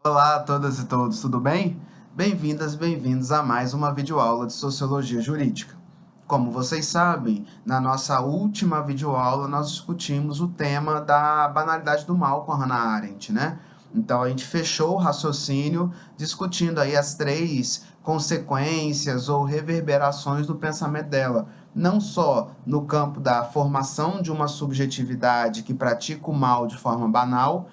Olá a todas e todos, tudo bem? Bem-vindas, bem-vindos a mais uma videoaula de Sociologia Jurídica. Como vocês sabem, na nossa última videoaula nós discutimos o tema da banalidade do mal com a Hannah Arendt, né? Então a gente fechou o raciocínio discutindo aí as três consequências ou reverberações do pensamento dela, não só no campo da formação de uma subjetividade que pratica o mal de forma banal,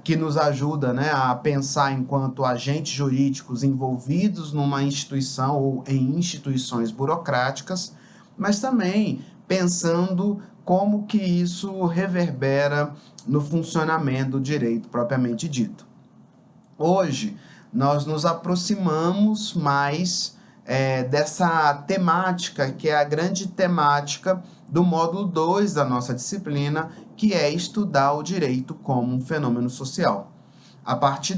que nos ajuda, né, a pensar enquanto agentes jurídicos envolvidos numa instituição ou em instituições burocráticas, mas também pensando como que isso reverbera no funcionamento do direito propriamente dito. Hoje, nós nos aproximamos mais dessa temática, que é a grande temática do módulo 2 da nossa disciplina, que é estudar o direito como um fenômeno social. A partir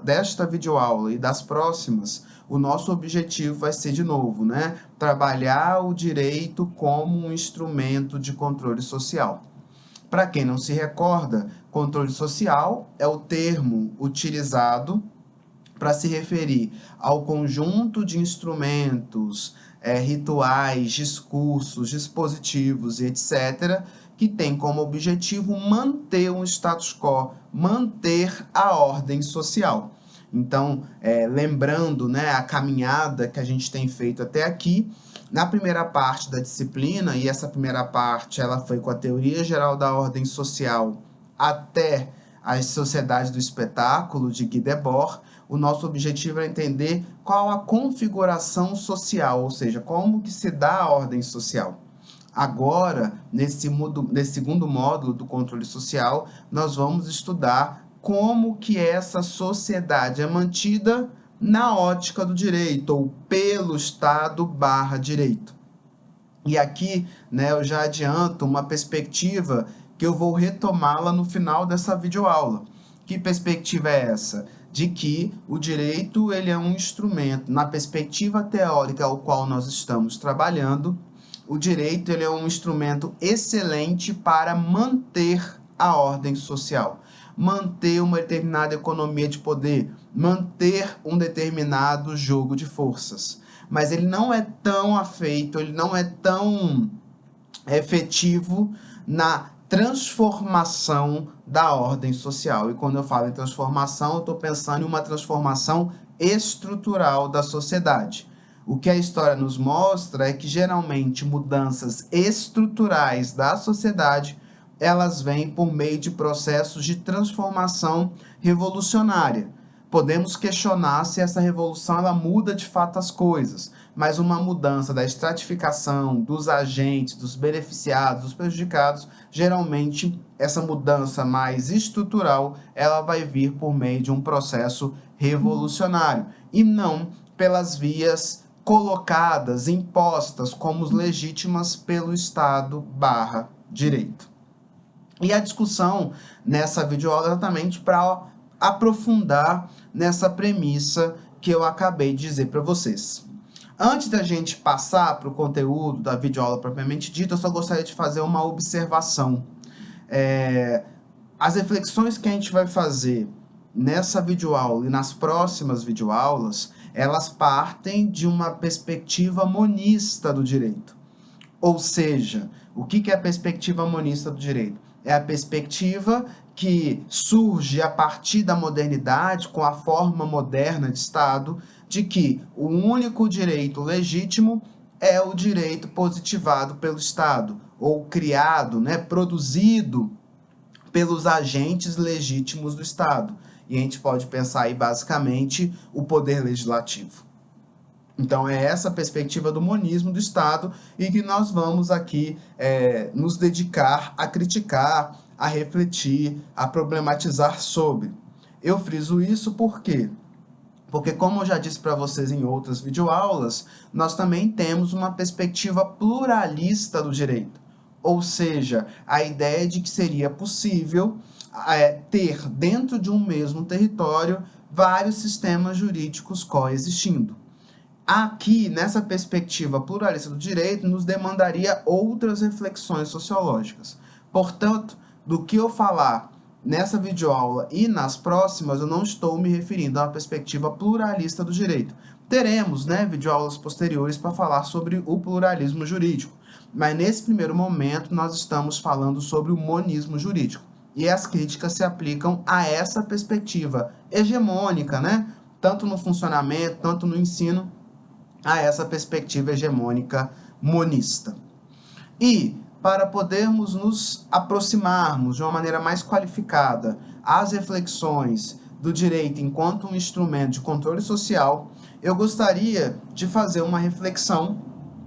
desta videoaula e das próximas, o nosso objetivo vai ser, de novo, né, trabalhar o direito como um instrumento de controle social. Para quem não se recorda, controle social é o termo utilizado para se referir ao conjunto de instrumentos, rituais, discursos, dispositivos e etc., que tem como objetivo manter um status quo, manter a ordem social. Então, lembrando, né, a caminhada que a gente tem feito até aqui, na primeira parte da disciplina, e essa primeira parte ela foi com a teoria geral da ordem social até as sociedades do espetáculo de Guy Debord, o nosso objetivo é entender qual a configuração social, ou seja, como que se dá a ordem social. Agora, nesse segundo módulo do controle social, nós vamos estudar como que essa sociedade é mantida na ótica do direito, ou pelo Estado/direito. E aqui, né, eu já adianto uma perspectiva que eu vou retomá-la no final dessa videoaula. Que perspectiva é essa? De que o direito ele é um instrumento, na perspectiva teórica ao qual nós estamos trabalhando, o direito ele é um instrumento excelente para manter a ordem social, manter uma determinada economia de poder, manter um determinado jogo de forças. Mas ele não é tão afeito, ele não é tão efetivo na transformação da ordem social. E quando eu falo em transformação, eu estou pensando em uma transformação estrutural da sociedade. O que a história nos mostra é que, geralmente, mudanças estruturais da sociedade, elas vêm por meio de processos de transformação revolucionária. Podemos questionar se essa revolução ela muda de fato as coisas, mas uma mudança da estratificação, dos agentes, dos beneficiados, dos prejudicados, geralmente essa mudança mais estrutural, ela vai vir por meio de um processo revolucionário, e não pelas vias colocadas, impostas como legítimas pelo Estado/direito. E a discussão nessa videoaula é exatamente para aprofundar nessa premissa que eu acabei de dizer para vocês. Antes da gente passar para o conteúdo da videoaula propriamente dita, eu só gostaria de fazer uma observação. As reflexões que a gente vai fazer nessa videoaula e nas próximas videoaulas, elas partem de uma perspectiva monista do direito. Ou seja, o que é a perspectiva monista do direito? É a perspectiva que surge a partir da modernidade, com a forma moderna de Estado, de que o único direito legítimo é o direito positivado pelo Estado, ou criado, né, produzido pelos agentes legítimos do Estado. E a gente pode pensar aí, basicamente, o poder legislativo. Então, é essa perspectiva do monismo do Estado e que nós vamos aqui nos dedicar a criticar, a refletir, a problematizar sobre. Eu friso isso por quê? Porque, como eu já disse para vocês em outras videoaulas, nós também temos uma perspectiva pluralista do direito. Ou seja, a ideia de que seria possível ter dentro de um mesmo território vários sistemas jurídicos coexistindo. Aqui, nessa perspectiva pluralista do direito, nos demandaria outras reflexões sociológicas. Portanto, do que eu falar nessa videoaula e nas próximas, eu não estou me referindo a uma perspectiva pluralista do direito. Teremos, né, videoaulas posteriores para falar sobre o pluralismo jurídico, mas nesse primeiro momento nós estamos falando sobre o monismo jurídico. E as críticas se aplicam a essa perspectiva hegemônica, né, tanto no funcionamento, tanto no ensino, a essa perspectiva hegemônica monista. E, para podermos nos aproximarmos de uma maneira mais qualificada às reflexões do direito enquanto um instrumento de controle social, eu gostaria de fazer uma reflexão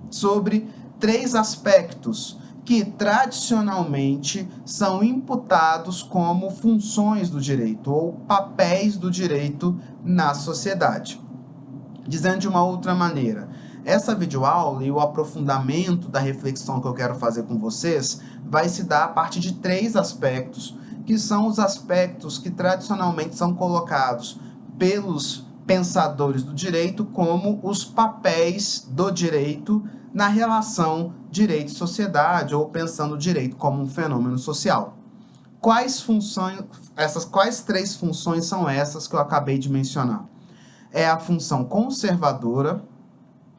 sobre 3 aspectos que tradicionalmente são imputados como funções do direito ou papéis do direito na sociedade. Dizendo de uma outra maneira, essa videoaula e o aprofundamento da reflexão que eu quero fazer com vocês vai se dar a partir de 3 aspectos, que são os aspectos que tradicionalmente são colocados pelos pensadores do direito como os papéis do direito na relação direito e sociedade, ou pensando o direito como um fenômeno social. Quais 3 funções são essas que eu acabei de mencionar? É a função conservadora,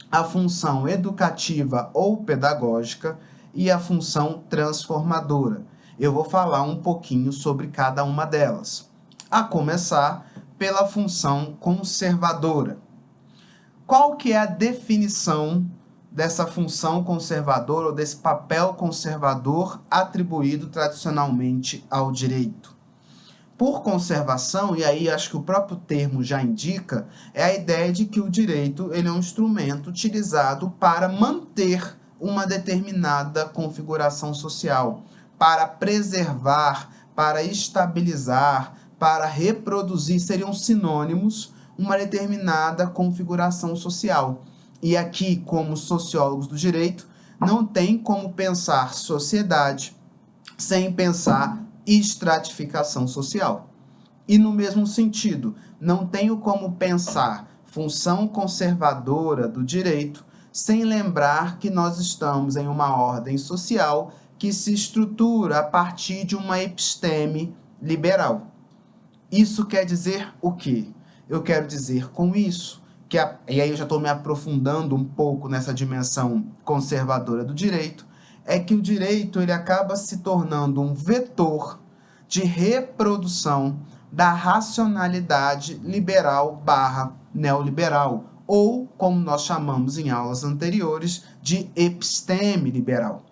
a função educativa ou pedagógica e a função transformadora. Eu vou falar um pouquinho sobre cada uma delas. A começar pela função conservadora. Qual que é a definição dessa função conservadora ou desse papel conservador atribuído tradicionalmente ao direito? Por conservação, e aí acho que o próprio termo já indica, é a ideia de que o direito ele é um instrumento utilizado para manter uma determinada configuração social, para preservar, para estabilizar, para reproduzir, seriam sinônimos, uma determinada configuração social. E aqui, como sociólogos do direito, não tem como pensar sociedade sem pensar estratificação social. E no mesmo sentido, não tenho como pensar função conservadora do direito sem lembrar que nós estamos em uma ordem social que se estrutura a partir de uma episteme liberal. Isso quer dizer o quê? Eu quero dizer com isso que, e aí eu já estou me aprofundando um pouco nessa dimensão conservadora do direito, é que o direito ele acaba se tornando um vetor de reprodução da racionalidade liberal / neoliberal, ou, como nós chamamos em aulas anteriores, de episteme liberal.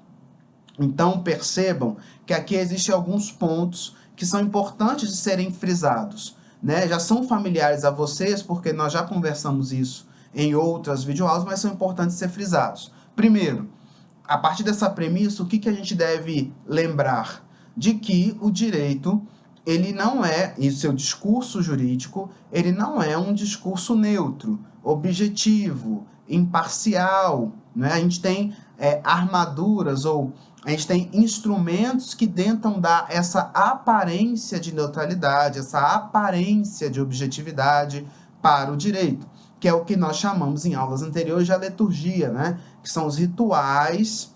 Então, percebam que aqui existem alguns pontos que são importantes de serem frisados, né? Já são familiares a vocês, porque nós já conversamos isso em outras videoaulas, mas são importantes ser frisados. Primeiro, a partir dessa premissa, o que a gente deve lembrar? De que o direito, ele não é, e seu discurso jurídico, ele não é um discurso neutro, objetivo, imparcial, né? A gente tem armaduras, ou a gente tem instrumentos que tentam dar essa aparência de neutralidade, essa aparência de objetividade para o direito, que é o que nós chamamos em aulas anteriores de a liturgia, né? Que são os rituais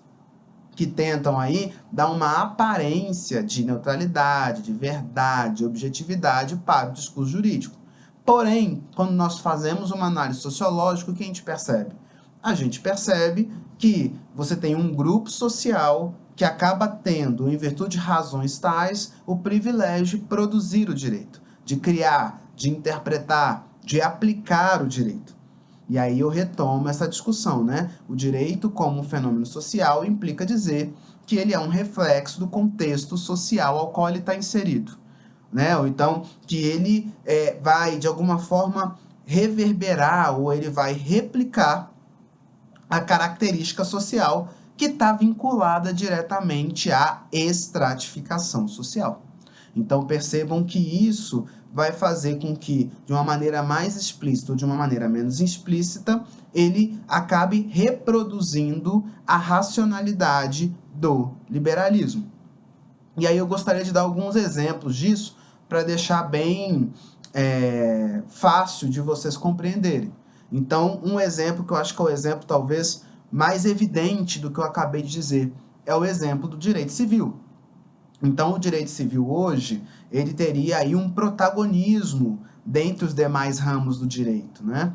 que tentam aí dar uma aparência de neutralidade, de verdade, de objetividade para o discurso jurídico. Porém, quando nós fazemos uma análise sociológica, o que a gente percebe? A gente percebe que você tem um grupo social que acaba tendo, em virtude de razões tais, o privilégio de produzir o direito, de criar, de interpretar, de aplicar o direito. E aí eu retomo essa discussão, né? O direito como um fenômeno social implica dizer que ele é um reflexo do contexto social ao qual ele está inserido, né? Ou então que ele vai, de alguma forma, reverberar ou ele vai replicar a característica social que está vinculada diretamente à estratificação social. Então percebam que isso vai fazer com que, de uma maneira mais explícita ou de uma maneira menos explícita, ele acabe reproduzindo a racionalidade do liberalismo. E aí eu gostaria de dar alguns exemplos disso para deixar bem fácil de vocês compreenderem. Então, um exemplo que eu acho que é o exemplo talvez mais evidente do que eu acabei de dizer é o exemplo do direito civil. Então, o direito civil hoje, ele teria aí um protagonismo dentre os demais ramos do direito, né?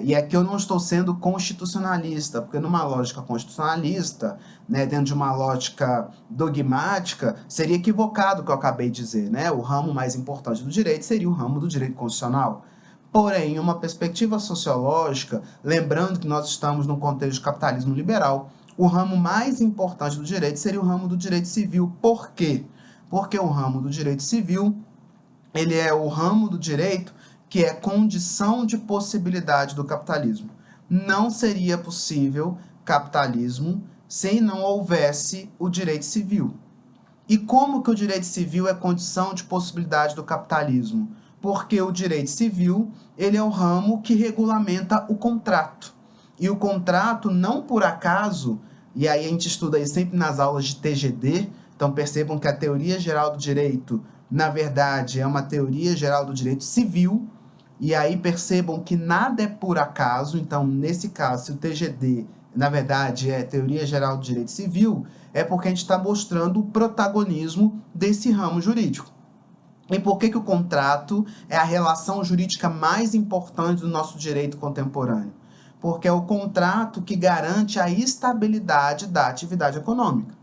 E aqui eu não estou sendo constitucionalista, porque numa lógica constitucionalista, né, dentro de uma lógica dogmática, seria equivocado o que eu acabei de dizer, né? O ramo mais importante do direito seria o ramo do direito constitucional. Porém, em uma perspectiva sociológica, lembrando que nós estamos num contexto de capitalismo liberal, o ramo mais importante do direito seria o ramo do direito civil. Por quê? Porque o ramo do direito civil, ele é o ramo do direito que é condição de possibilidade do capitalismo. Não seria possível capitalismo se não houvesse o direito civil. E como que o direito civil é condição de possibilidade do capitalismo? Porque o direito civil, ele é o ramo que regulamenta o contrato. E o contrato, não por acaso, e aí a gente estuda isso sempre nas aulas de TGD, então percebam que a teoria geral do direito, na verdade, é uma teoria geral do direito civil, e aí percebam que nada é por acaso, então, nesse caso, se o TGD, na verdade, é teoria geral do direito civil, é porque a gente está mostrando o protagonismo desse ramo jurídico. E por que o contrato é a relação jurídica mais importante do nosso direito contemporâneo? Porque é o contrato que garante a estabilidade da atividade econômica.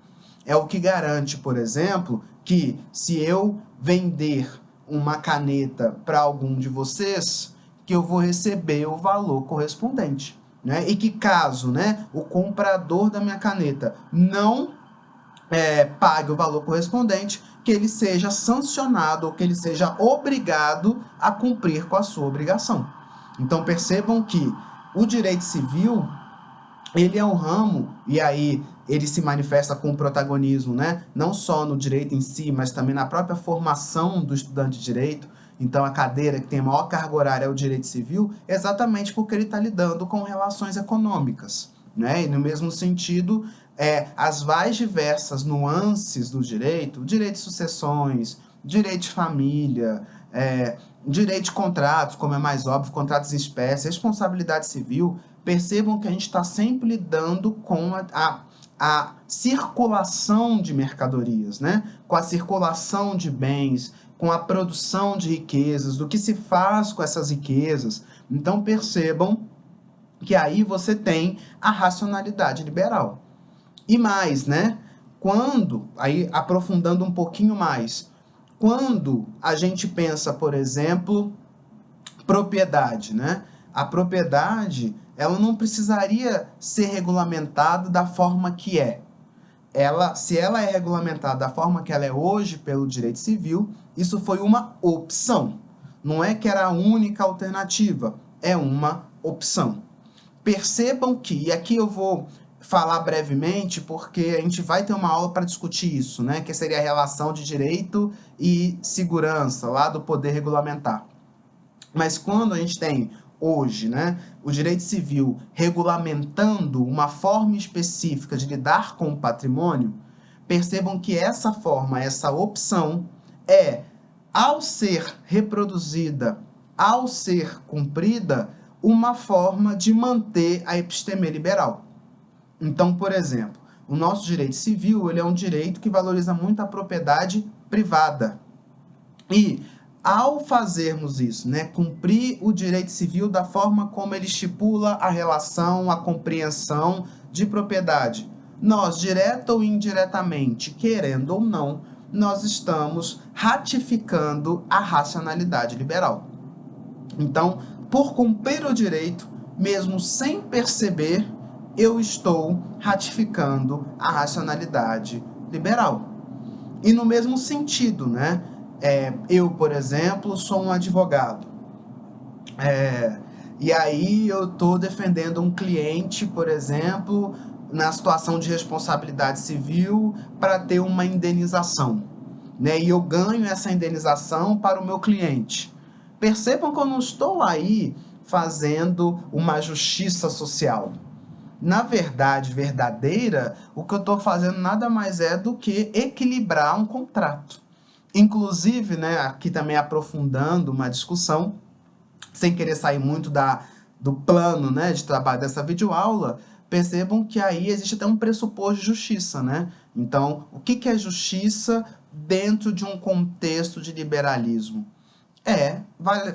É o que garante, por exemplo, que se eu vender uma caneta para algum de vocês, que eu vou receber o valor correspondente. Né? E que caso, né, o comprador da minha caneta não pague o valor correspondente, que ele seja sancionado ou que ele seja obrigado a cumprir com a sua obrigação. Então percebam que o direito civil, ele é um ramo, e aí ele se manifesta com protagonismo, né? Não só no direito em si, mas também na própria formação do estudante de direito. Então, a cadeira que tem maior carga horária é o direito civil, exatamente porque ele está lidando com relações econômicas. Né? E no mesmo sentido, as mais diversas nuances do direito de sucessões, direito de família, direito de contratos, como é mais óbvio, contratos em espécie, responsabilidade civil, percebam que a gente está sempre lidando com a circulação de mercadorias, né? Com a circulação de bens, com a produção de riquezas, do que se faz com essas riquezas. Então percebam que aí você tem a racionalidade liberal. E mais, né? Quando, aí aprofundando um pouquinho mais, quando a gente pensa, por exemplo, propriedade, né? A propriedade, ela não precisaria ser regulamentada da forma que é. Se ela é regulamentada da forma que ela é hoje pelo direito civil, isso foi uma opção. Não é que era a única alternativa, é uma opção. Percebam que, e aqui eu vou falar brevemente, porque a gente vai ter uma aula para discutir isso, né? Que seria a relação de direito e segurança, lá do poder regulamentar. Mas quando a gente tem hoje, né, o direito civil regulamentando uma forma específica de lidar com o patrimônio, percebam que essa forma, essa opção ao ser reproduzida, ao ser cumprida, uma forma de manter a episteme liberal. Então, por exemplo, o nosso direito civil, ele é um direito que valoriza muito a propriedade privada. E ao fazermos isso, né, cumprir o direito civil da forma como ele estipula a relação, a compreensão de propriedade, nós, direta ou indiretamente, querendo ou não, nós estamos ratificando a racionalidade liberal. Então, por cumprir o direito, mesmo sem perceber, eu estou ratificando a racionalidade liberal. E no mesmo sentido, né? Eu, por exemplo, sou um advogado. E aí eu estou defendendo um cliente, por exemplo, na situação de responsabilidade civil para ter uma indenização. Né? E eu ganho essa indenização para o meu cliente. Percebam que eu não estou aí fazendo uma justiça social. Na verdade verdadeira, o que eu estou fazendo nada mais é do que equilibrar um contrato. Inclusive, né, aqui também aprofundando uma discussão, sem querer sair muito do plano, né, de trabalho dessa videoaula, percebam que aí existe até um pressuposto de justiça, né? Então, o que é justiça dentro de um contexto de liberalismo? É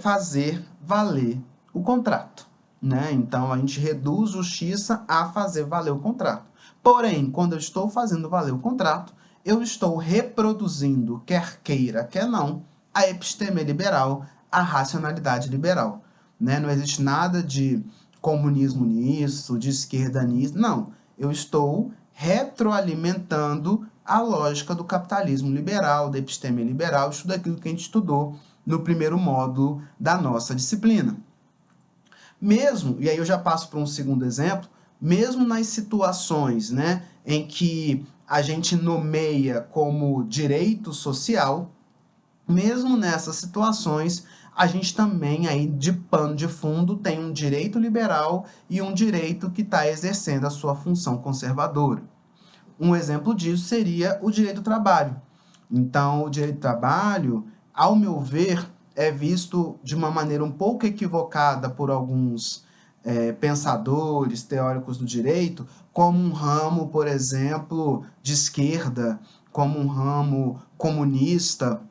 fazer valer o contrato, né? Então, a gente reduz justiça a fazer valer o contrato. Porém, quando eu estou fazendo valer o contrato, eu estou reproduzindo, quer queira, quer não, a episteme liberal, a racionalidade liberal, né? Não existe nada de comunismo nisso, de esquerda nisso, não. Eu estou retroalimentando a lógica do capitalismo liberal, da episteme liberal, tudo aquilo que a gente estudou no primeiro módulo da nossa disciplina. Mesmo, e aí eu já passo para um segundo exemplo, mesmo nas situações, né, em que a gente nomeia como direito social, mesmo nessas situações, a gente também aí de pano de fundo tem um direito liberal e um direito que está exercendo a sua função conservadora. Um exemplo disso seria o direito do trabalho. Então, o direito do trabalho, ao meu ver, é visto de uma maneira um pouco equivocada por alguns pensadores, teóricos do direito, como um ramo, por exemplo, de esquerda, como um ramo comunista,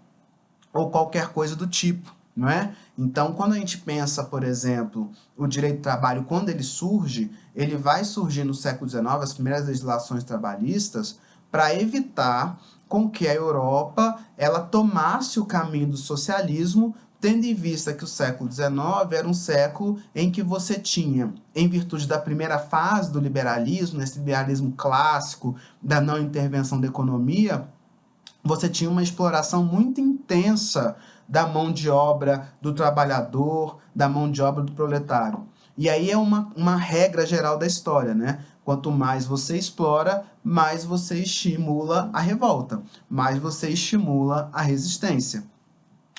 ou qualquer coisa do tipo, não é? Então, quando a gente pensa, por exemplo, o direito do trabalho, quando ele vai surgir no século XIX, as primeiras legislações trabalhistas, para evitar com que a Europa ela tomasse o caminho do socialismo, tendo em vista que o século XIX era um século em que você tinha, em virtude da primeira fase do liberalismo, nesse liberalismo clássico, da não intervenção da economia, você tinha uma exploração muito intensa da mão de obra do trabalhador, da mão de obra do proletário. E aí é uma regra geral da história, né? Quanto mais você explora, mais você estimula a revolta, mais você estimula a resistência.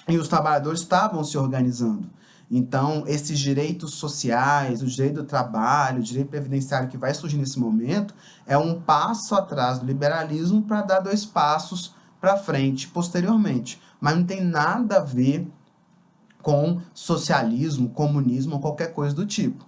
E os trabalhadores estavam se organizando. Então, esses direitos sociais, o direito do trabalho, o direito previdenciário que vai surgir nesse momento, é um passo atrás do liberalismo para dar 2 passos para frente posteriormente. Mas não tem nada a ver com socialismo, comunismo ou qualquer coisa do tipo.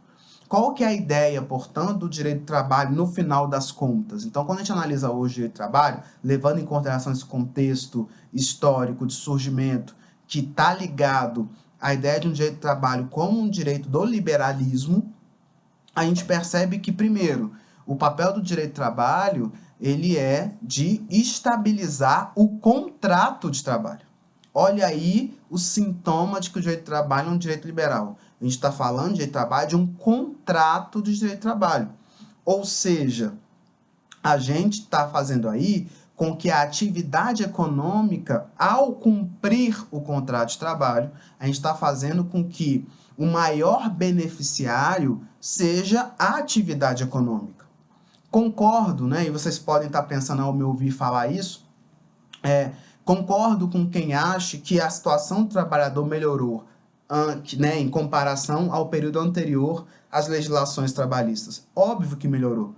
Qual que é a ideia, portanto, do direito do trabalho no final das contas? Então, quando a gente analisa hoje o direito do trabalho, levando em consideração esse contexto histórico de surgimento que está ligado à ideia de um direito do trabalho como um direito do liberalismo, a gente percebe que, primeiro, o papel do direito do trabalho ele é de estabilizar o contrato de trabalho. Olha aí o sintoma de que o direito do trabalho é um direito liberal. A gente está falando de direito do trabalho de um contrato de direito do trabalho. Ou seja, a gente está fazendo aí com que a atividade econômica, ao cumprir o contrato de trabalho, a gente está fazendo com que o maior beneficiário seja a atividade econômica. Concordo, né? E vocês podem estar pensando ao me ouvir falar isso. Concordo com quem acha que a situação do trabalhador melhorou, né, em comparação ao período anterior às legislações trabalhistas. Óbvio que melhorou.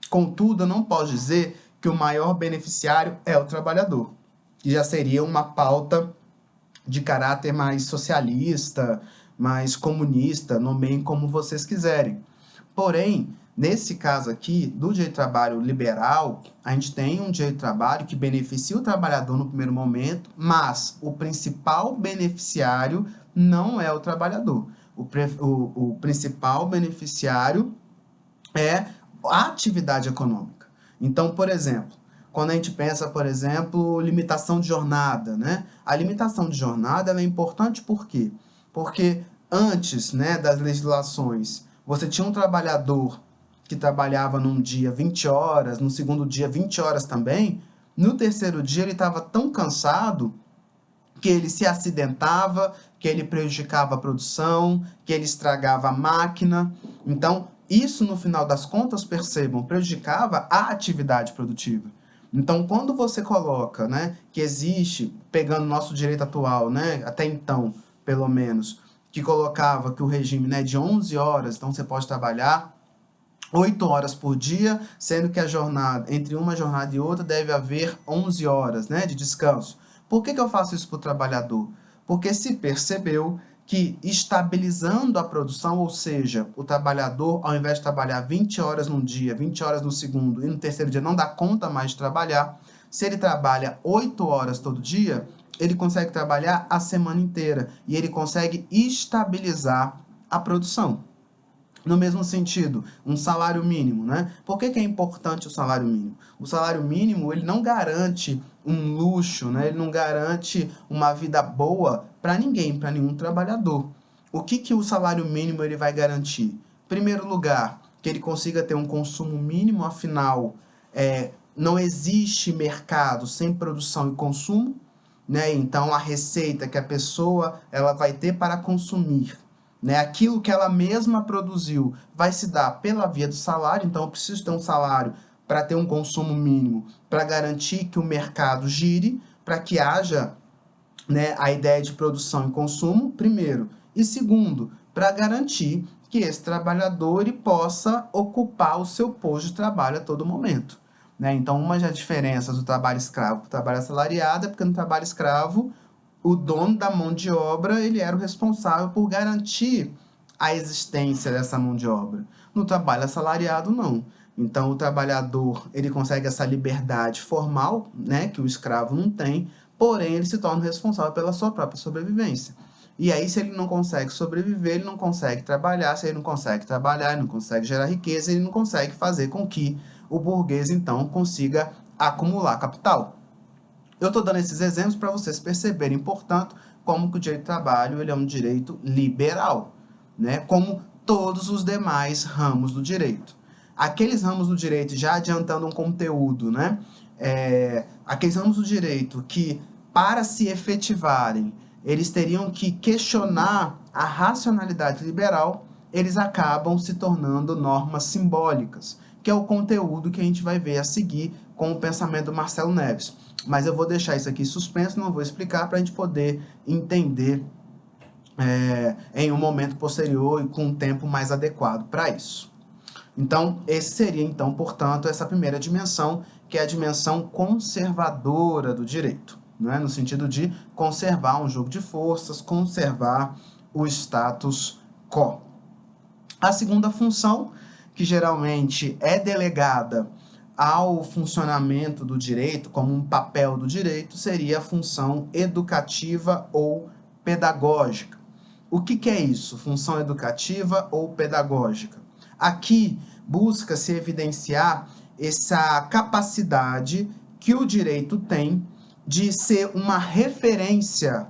Contudo, eu não posso dizer que o maior beneficiário é o trabalhador, que já seria uma pauta de caráter mais socialista, mais comunista, nomeiem como vocês quiserem. Porém, nesse caso aqui, do direito de trabalho liberal, a gente tem um direito de trabalho que beneficia o trabalhador no primeiro momento, mas o principal beneficiário não é o trabalhador. O principal beneficiário é a atividade econômica. Então, por exemplo, quando a gente pensa, por exemplo, limitação de jornada, né? A limitação de jornada ela é importante por quê? Porque antes, né, das legislações, você tinha um trabalhador que trabalhava num dia 20 horas, no segundo dia 20 horas também, no terceiro dia ele estava tão cansado que ele se acidentava, que ele prejudicava a produção, que ele estragava a máquina. Então, isso, no final das contas, percebam, prejudicava a atividade produtiva. Então, quando você coloca, né, que existe, pegando o nosso direito atual, né, até então, pelo menos, que colocava que o regime, né, de 11 horas, então você pode trabalhar 8 horas por dia, sendo que a jornada, entre uma jornada e outra, deve haver 11 horas, né, de descanso. Por que eu faço isso para o trabalhador? Porque se percebeu que, estabilizando a produção, ou seja, o trabalhador, ao invés de trabalhar 20 horas num dia, 20 horas no segundo, e no terceiro dia não dá conta mais de trabalhar, se ele trabalha 8 horas todo dia, ele consegue trabalhar a semana inteira e ele consegue estabilizar a produção. No mesmo sentido, um salário mínimo, né? Por que é importante o salário mínimo? O salário mínimo, ele não garante um luxo, né? Ele não garante uma vida boa para ninguém, para nenhum trabalhador. O que o salário mínimo ele vai garantir? Em primeiro lugar, que ele consiga ter um consumo mínimo, afinal, não existe mercado sem produção e consumo, né? Então, a receita que a pessoa ela vai ter para consumir, né? Aquilo que ela mesma produziu vai se dar pela via do salário, então eu preciso ter um salário para ter um consumo mínimo, para garantir que o mercado gire, para que haja, né, a ideia de produção e consumo, primeiro. E segundo, para garantir que esse trabalhador ele possa ocupar o seu posto de trabalho a todo momento. Né? Então, uma das diferenças do trabalho escravo para o trabalho assalariado é porque no trabalho escravo o dono da mão de obra ele era o responsável por garantir a existência dessa mão de obra. No trabalho assalariado, não. Então, o trabalhador ele consegue essa liberdade formal, né, que o escravo não tem, porém, ele se torna responsável pela sua própria sobrevivência. E aí, se ele não consegue sobreviver, ele não consegue trabalhar. Se ele não consegue trabalhar, ele não consegue gerar riqueza, ele não consegue fazer com que o burguês, então, consiga acumular capital. Eu estou dando esses exemplos para vocês perceberem, portanto, como que o direito do trabalho ele é um direito liberal, né? Como todos os demais ramos do direito. Aqueles ramos do direito, já adiantando um conteúdo, né? Aqueles ramos do direito que, para se efetivarem, eles teriam que questionar a racionalidade liberal, eles acabam se tornando normas simbólicas, que é o conteúdo que a gente vai ver a seguir com o pensamento do Marcelo Neves. Mas eu vou deixar isso aqui suspenso, não vou explicar para a gente poder entender em um momento posterior e com um tempo mais adequado para isso. Então, esse seria, então, portanto, essa primeira dimensão, que é a dimensão conservadora do direito, né? No sentido de conservar um jogo de forças, conservar o status quo. A segunda função, que geralmente é delegada ao funcionamento do direito, como um papel do direito, seria a função educativa ou pedagógica. O que é isso? Função educativa ou pedagógica? Aqui busca-se evidenciar essa capacidade que o direito tem de ser uma referência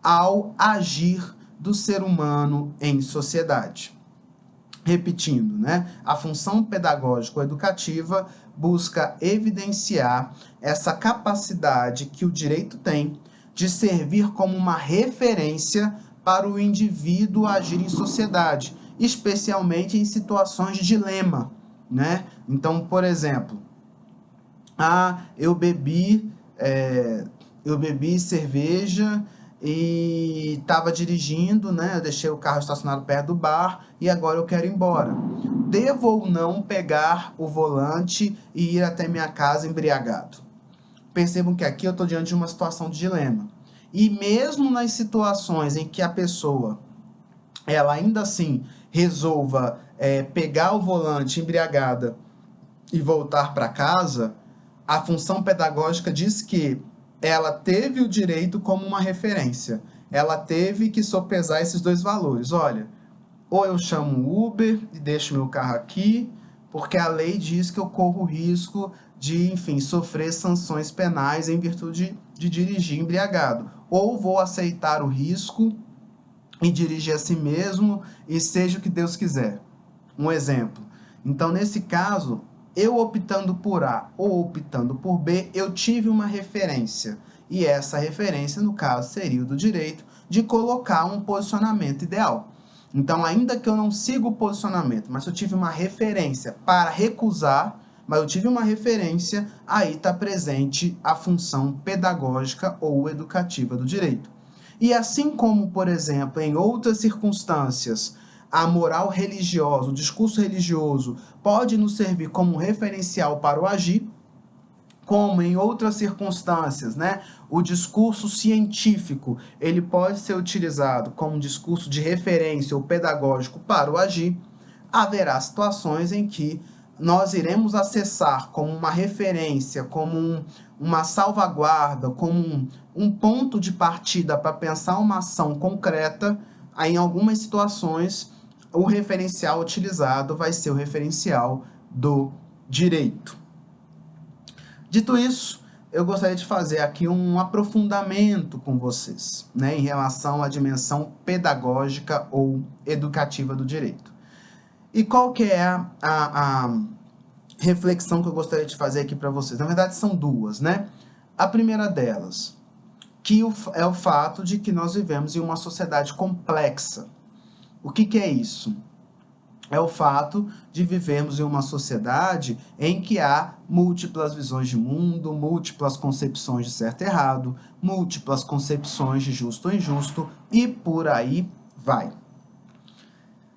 ao agir do ser humano em sociedade. Repetindo, né? A função pedagógico-educativa busca evidenciar essa capacidade que o direito tem de servir como uma referência para o indivíduo agir em sociedade, especialmente em situações de dilema, né? Então, por exemplo, eu bebi cerveja e estava dirigindo, né? Eu deixei o carro estacionado perto do bar e agora eu quero ir embora. Devo ou não pegar o volante e ir até minha casa embriagado? Percebam que aqui eu estou diante de uma situação de dilema. E mesmo nas situações em que a pessoa, ela ainda assim resolva pegar o volante embriagada e voltar para casa, a função pedagógica diz que ela teve o direito como uma referência. Ela teve que sopesar esses dois valores. Olha, ou eu chamo um Uber e deixo meu carro aqui, porque a lei diz que eu corro o risco de, enfim, sofrer sanções penais em virtude de dirigir embriagado. Ou vou aceitar o risco e dirigir a si mesmo e seja o que Deus quiser. Um exemplo. Então, nesse caso, eu optando por A ou optando por B, eu tive uma referência. E essa referência, no caso, seria o do direito de colocar um posicionamento ideal. Então, ainda que eu não siga o posicionamento, mas eu tive uma referência para recusar, mas eu tive uma referência, aí está presente a função pedagógica ou educativa do direito. E assim como, por exemplo, em outras circunstâncias, a moral religiosa, o discurso religioso pode nos servir como referencial para o agir, como em outras circunstâncias, né, o discurso científico, ele pode ser utilizado como um discurso de referência ou pedagógico para o agir, haverá situações em que nós iremos acessar como uma referência, como uma salvaguarda, como um ponto de partida para pensar uma ação concreta. Aí, em algumas situações, o referencial utilizado vai ser o referencial do direito. Dito isso, eu gostaria de fazer aqui um aprofundamento com vocês, né, em relação à dimensão pedagógica ou educativa do direito. E qual que é a reflexão que eu gostaria de fazer aqui para vocês? Na verdade, são duas, né? A primeira delas, que é o fato de que nós vivemos em uma sociedade complexa. O que é isso? É o fato de vivermos em uma sociedade em que há múltiplas visões de mundo, múltiplas concepções de certo e errado, múltiplas concepções de justo ou injusto, e por aí vai.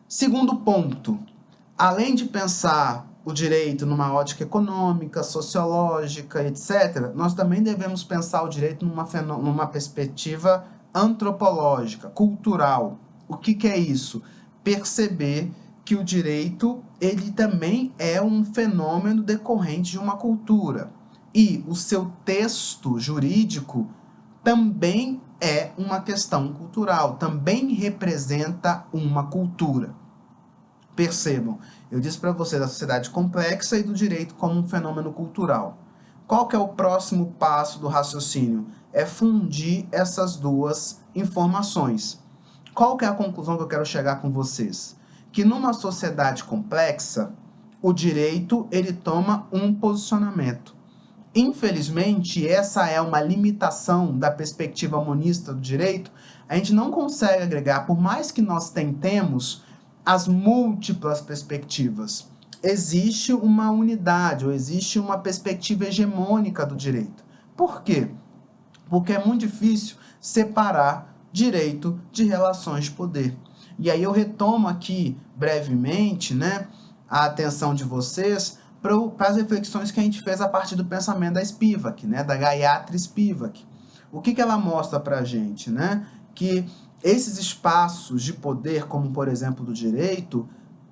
Segundo ponto, além de pensar o direito numa ótica econômica, sociológica, etc., nós também devemos pensar o direito numa perspectiva antropológica, cultural. O que é isso? Perceber que o direito, ele também é um fenômeno decorrente de uma cultura. E o seu texto jurídico também é uma questão cultural, também representa uma cultura. Percebam, eu disse para vocês da sociedade complexa e do direito como um fenômeno cultural. Qual que é o próximo passo do raciocínio? É fundir essas duas informações. Qual que é a conclusão que eu quero chegar com vocês? Que numa sociedade complexa, o direito ele toma um posicionamento. Infelizmente, essa é uma limitação da perspectiva monista do direito. A gente não consegue agregar, por mais que nós tentemos, as múltiplas perspectivas. Existe uma unidade, ou existe uma perspectiva hegemônica do direito. Por quê? Porque é muito difícil separar direito de relações de poder. E aí eu retomo aqui brevemente, né, a atenção de vocês para as reflexões que a gente fez a partir do pensamento da Spivak, né, da Gayatri Spivak. O que ela mostra para a gente? Né? Que esses espaços de poder, como por exemplo do direito,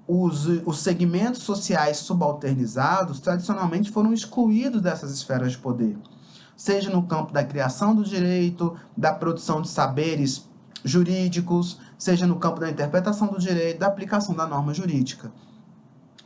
os segmentos sociais subalternizados tradicionalmente foram excluídos dessas esferas de poder. Seja no campo da criação do direito, da produção de saberes jurídicos, seja no campo da interpretação do direito, da aplicação da norma jurídica.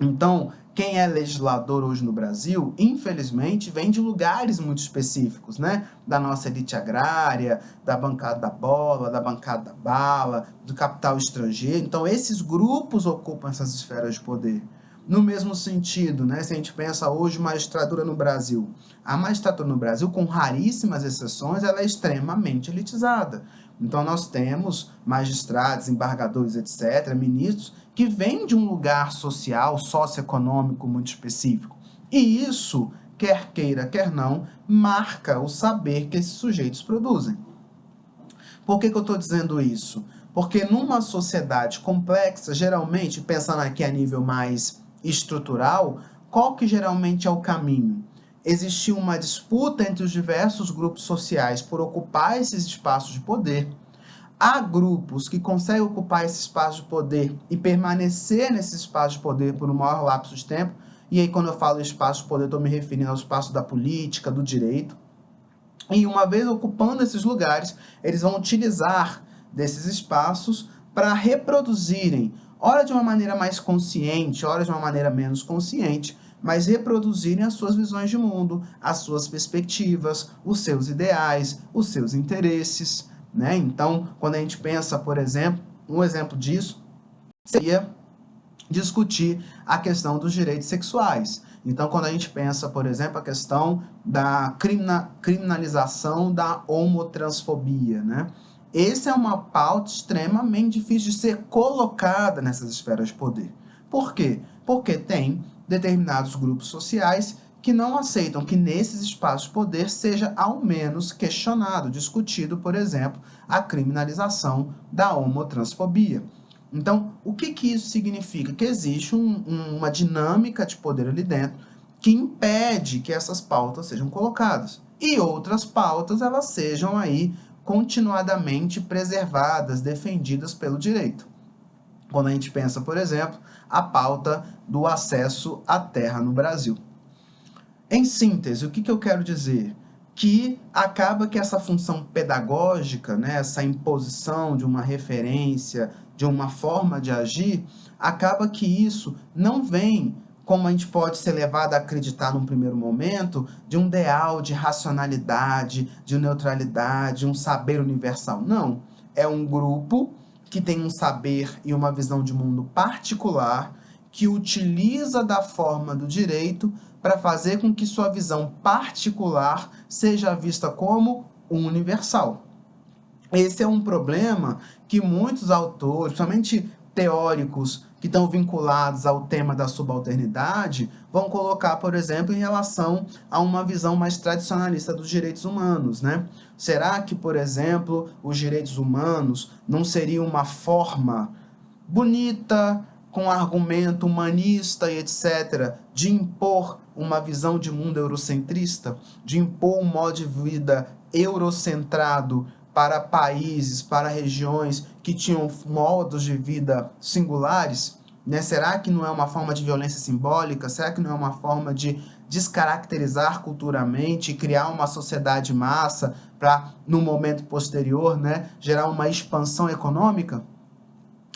Então, quem é legislador hoje no Brasil, infelizmente, vem de lugares muito específicos, né? Da nossa elite agrária, da bancada da bola, da bancada da bala, do capital estrangeiro. Então, esses grupos ocupam essas esferas de poder. No mesmo sentido, né, se a gente pensa hoje magistratura no Brasil, a magistratura no Brasil, com raríssimas exceções, ela é extremamente elitizada. Então, nós temos magistrados, embargadores, etc., ministros, que vêm de um lugar social, socioeconômico muito específico. E isso, quer queira, quer não, marca o saber que esses sujeitos produzem. Por que eu estou dizendo isso? Porque numa sociedade complexa, geralmente, pensando aqui a nível mais estrutural, qual que geralmente é o caminho? Existe uma disputa entre os diversos grupos sociais por ocupar esses espaços de poder. Há grupos que conseguem ocupar esse espaço de poder e permanecer nesse espaço de poder por um maior lapso de tempo. E aí, quando eu falo espaço de poder, estou me referindo ao espaço da política, do direito. E uma vez ocupando esses lugares, eles vão utilizar desses espaços para reproduzirem, ora de uma maneira mais consciente, ora de uma maneira menos consciente, mas reproduzirem as suas visões de mundo, as suas perspectivas, os seus ideais, os seus interesses, né? Então, quando a gente pensa, por exemplo, um exemplo disso seria discutir a questão dos direitos sexuais. Então, quando a gente pensa, por exemplo, a questão da criminalização da homotransfobia, né? Essa é uma pauta extremamente difícil de ser colocada nessas esferas de poder. Por quê? Porque tem determinados grupos sociais que não aceitam que nesses espaços de poder seja ao menos questionado, discutido, por exemplo, a criminalização da homotransfobia. Então, o que isso significa? Que existe uma dinâmica de poder ali dentro que impede que essas pautas sejam colocadas. E outras pautas, elas sejam aí continuadamente preservadas, defendidas pelo direito. Quando a gente pensa, por exemplo, a pauta do acesso à terra no Brasil. Em síntese, o que eu quero dizer? Que acaba que essa função pedagógica, né, essa imposição de uma referência, de uma forma de agir, acaba que isso não vem, como a gente pode ser levado a acreditar num primeiro momento, de um ideal de racionalidade, de neutralidade, um saber universal. Não. É um grupo que tem um saber e uma visão de mundo particular, que utiliza da forma do direito para fazer com que sua visão particular seja vista como universal. Esse é um problema que muitos autores, principalmente teóricos que estão vinculados ao tema da subalternidade, vão colocar, por exemplo, em relação a uma visão mais tradicionalista dos direitos humanos, né? Será que, por exemplo, os direitos humanos não seriam uma forma bonita, com argumento humanista e etc., de impor uma visão de mundo eurocentrista, de impor um modo de vida eurocentrado para países, para regiões que tinham modos de vida singulares? Né? Será que não é uma forma de violência simbólica? Será que não é uma forma de descaracterizar culturalmente e criar uma sociedade massa para, no momento posterior, né, gerar uma expansão econômica?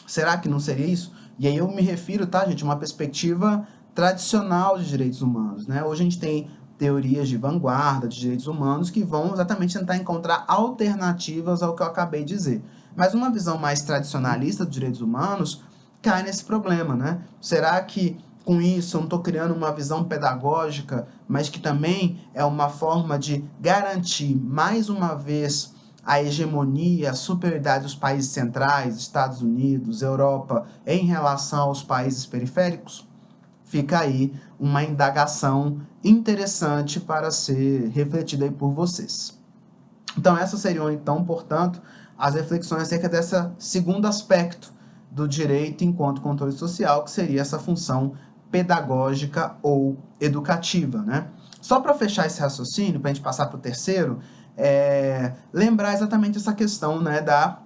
Será que não seria isso? E aí eu me refiro, tá, gente, a uma perspectiva tradicional de direitos humanos, né? Hoje a gente tem teorias de vanguarda de direitos humanos que vão exatamente tentar encontrar alternativas ao que eu acabei de dizer. Mas uma visão mais tradicionalista dos direitos humanos cai nesse problema, né? Será que com isso eu não estou criando uma visão pedagógica, mas que também é uma forma de garantir, mais uma vez, a hegemonia, a superioridade dos países centrais, Estados Unidos, Europa, em relação aos países periféricos? Fica aí uma indagação interessante para ser refletida aí por vocês. Então, essas seriam, então, portanto, as reflexões acerca desse segundo aspecto do direito enquanto controle social, que seria essa função pedagógica ou educativa, né? Só para fechar esse raciocínio, para a gente passar para o terceiro, lembrar exatamente essa questão, né, da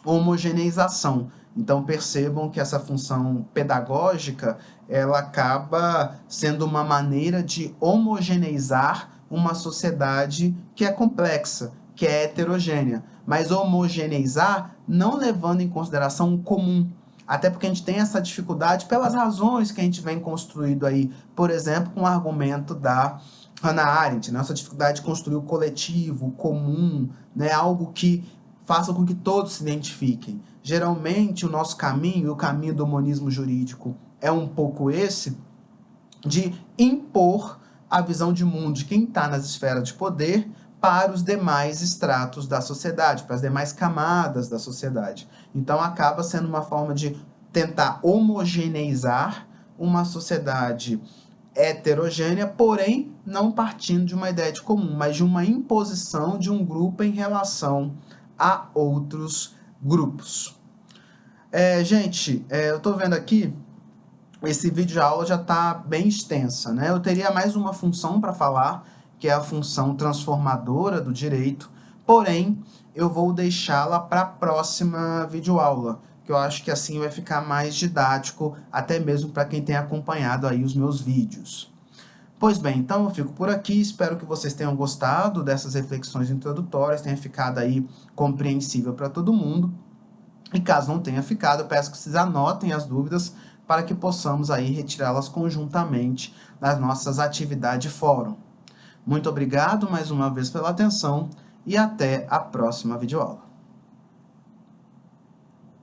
homogeneização. Então percebam que essa função pedagógica ela acaba sendo uma maneira de homogeneizar uma sociedade que é complexa, que é heterogênea, mas homogeneizar não levando em consideração o comum. Até porque a gente tem essa dificuldade pelas razões que a gente vem construído aí, por exemplo, com o argumento da Hannah Arendt, né? Essa dificuldade de construir o coletivo, o comum, né? Algo que faça com que todos se identifiquem. Geralmente, o nosso caminho, o caminho do humanismo jurídico, é um pouco esse, de impor a visão de mundo de quem está nas esferas de poder para os demais estratos da sociedade, para as demais camadas da sociedade. Então, acaba sendo uma forma de tentar homogeneizar uma sociedade heterogênea, porém não partindo de uma ideia de comum, mas de uma imposição de um grupo em relação a outros grupos. Gente, eu estou vendo aqui, esse vídeo de aula já está bem extensa, né? Eu teria mais uma função para falar, que é a função transformadora do direito, porém, eu vou deixá-la para a próxima videoaula, que eu acho que assim vai ficar mais didático, até mesmo para quem tem acompanhado aí os meus vídeos. Pois bem, então eu fico por aqui, espero que vocês tenham gostado dessas reflexões introdutórias, tenha ficado aí compreensível para todo mundo. E caso não tenha ficado, eu peço que vocês anotem as dúvidas para que possamos aí retirá-las conjuntamente nas nossas atividades de fórum. Muito obrigado mais uma vez pela atenção e até a próxima videoaula.